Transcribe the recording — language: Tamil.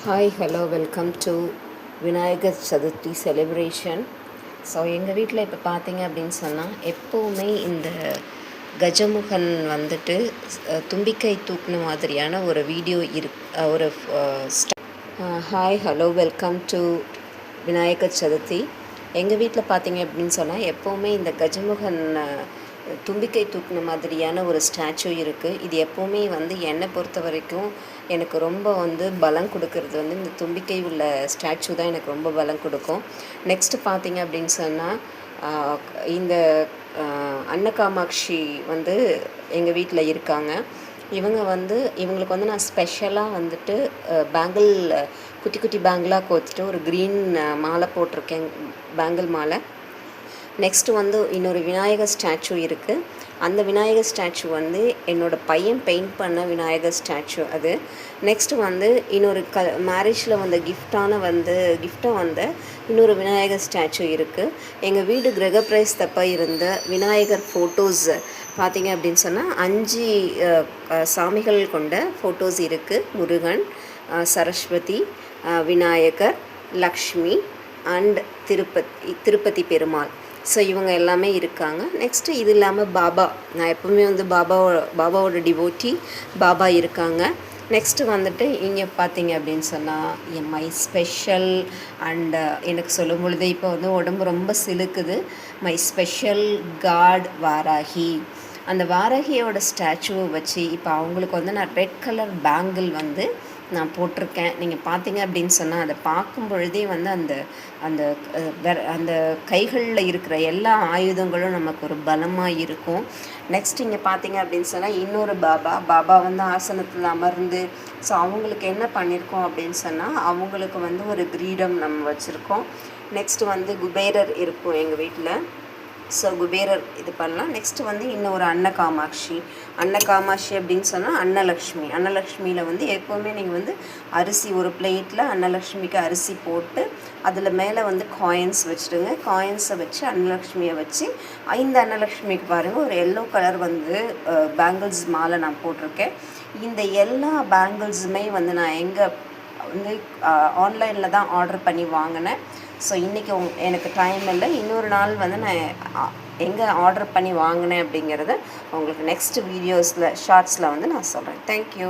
Hi hello welcome to Vinayagar Chaturthi celebration. So எங்கள் வீட்டில் இப்போ பார்த்தீங்க அப்படின்னு சொன்னால் எப்போவுமே இந்த கஜமுகன் வந்துட்டு தும்பிக்கை தூக்குன மாதிரியான ஒரு வீடியோ ஒரு hi hello welcome to Vinayagar Chaturthi. எங்கள் வீட்டில் பார்த்தீங்க அப்படின்னு சொன்னால் எப்போவுமே இந்த கஜமுகன் தும்பிக்கை தூக்குன மாதிரியான ஒரு ஸ்டாச்சு இருக்குது. இது எப்போவுமே வந்து என்னை பொறுத்த வரைக்கும் எனக்கு ரொம்ப வந்து பலம் கொடுக்கறது வந்து இந்த தும்பிக்கை உள்ள ஸ்டாச்சு தான் எனக்கு ரொம்ப பலம் கொடுக்கும். நெக்ஸ்ட்டு பார்த்தீங்க அப்படின்னு சொன்னால் இந்த அன்னகாமாட்சி வந்து எங்கள் வீட்டில் இருக்காங்க. இவங்களுக்கு வந்து நான் ஸ்பெஷலாக வந்துட்டு பேங்கிள் குட்டி குட்டி பேங்கிளாக கோத்துட்டு ஒரு க்ரீன் மாலை போட்டிருக்கேன், பேங்கிள் மாலை. நெக்ஸ்ட்டு வந்து இன்னொரு விநாயகர் ஸ்டாச்சு இருக்குது. அந்த விநாயகர் ஸ்டாச்சு வந்து என்னோடய பையன் பெயிண்ட் பண்ண விநாயகர் ஸ்டாச்சு அது. நெக்ஸ்ட்டு வந்து இன்னொரு மேரேஜில் வந்த கிஃப்டாக வந்த இன்னொரு விநாயகர் ஸ்டாச்சு இருக்குது. எங்கள் வீடு கிரகப்பிரவேசத்தப்ப இருந்த விநாயகர் ஃபோட்டோஸ் பார்த்திங்க அப்படின்னு சொன்னால் 5 சாமிகள் கொண்ட ஃபோட்டோஸ் இருக்குது. முருகன், சரஸ்வதி, விநாயகர், லக்ஷ்மி அண்ட் திருப்பதி பெருமாள். ஸோ இவங்க எல்லாமே இருக்காங்க. நெக்ஸ்ட்டு இது இல்லாமல் பாபா, நான் எப்போவுமே வந்து பாபாவோட டிவோட்டி பாபா இருக்காங்க. நெக்ஸ்ட்டு வந்துட்டு இங்கே பார்த்தீங்க அப்படின்னு சொன்னால் மை ஸ்பெஷல் அண்டு எனக்கு சொல்லும் பொழுது இப்போ வந்து உடம்பு ரொம்ப சிலுக்குது. My special god Varahi. அந்த வாராகியோட ஸ்டாச்சுவை வச்சு இப்போ அவங்களுக்கு வந்து நான் ரெட் கலர் பேங்கிள் வந்து நான் போட்டிருக்கேன். நீங்கள் பார்த்தீங்க அப்படின்னு சொன்னால் அதை பார்க்கும் பொழுதே வந்து அந்த கைகளில் இருக்கிற எல்லா ஆயுதங்களும் நமக்கு ஒரு பலமாக இருக்கும். நெக்ஸ்ட் இங்கே பார்த்தீங்க அப்படின்னு சொன்னால் இன்னொரு பாபா வந்து ஆசனத்தில் அமர்ந்து, ஸோ அவங்களுக்கு என்ன பண்ணியிருக்கோம் அப்படின்னு சொன்னால் அவங்களுக்கு வந்து ஒரு கிரீடம் நம்ம வச்சுருக்கோம். நெக்ஸ்ட்டு வந்து குபேரர் இருக்கும் எங்கள் வீட்டில். ஸோ குபேரர் இது பண்ணலாம். நெக்ஸ்ட்டு வந்து இன்னும் ஒரு அன்னகாமாட்சி அப்படின்னு சொன்னால் அன்னலக்ஷ்மியில் வந்து எப்போவுமே நீங்கள் வந்து அரிசி ஒரு பிளேட்டில் அன்னலக்ஷ்மிக்கு அரிசி போட்டு அதில் மேலே வந்து காயின்ஸ் வச்சுடுங்க. காயின்ஸை வச்சு அன்னலக்ஷ்மியை வச்சு இந்த அன்னலக்ஷ்மிக்கு பாருங்கள் ஒரு எல்லோ கலர் வந்து பேங்கிள்ஸ் மாலை நான் போட்டிருக்கேன். இந்த எல்லா பேங்கிள்ஸுமே வந்து நான் எங்கே வந்து ஆன்லைனில் தான் ஆர்டர் பண்ணி வாங்கினேன். ஸோ இன்றைக்கி எனக்கு டைம் இல்லை, இன்னொரு நாள் வந்து நான் எங்கே ஆர்டர் பண்ணி வாங்கினேன் அப்படிங்கிறத உங்களுக்கு நெக்ஸ்ட் வீடியோஸில் ஷார்ட்ஸில் வந்து நான் சொல்கிறேன். தேங்க்யூ.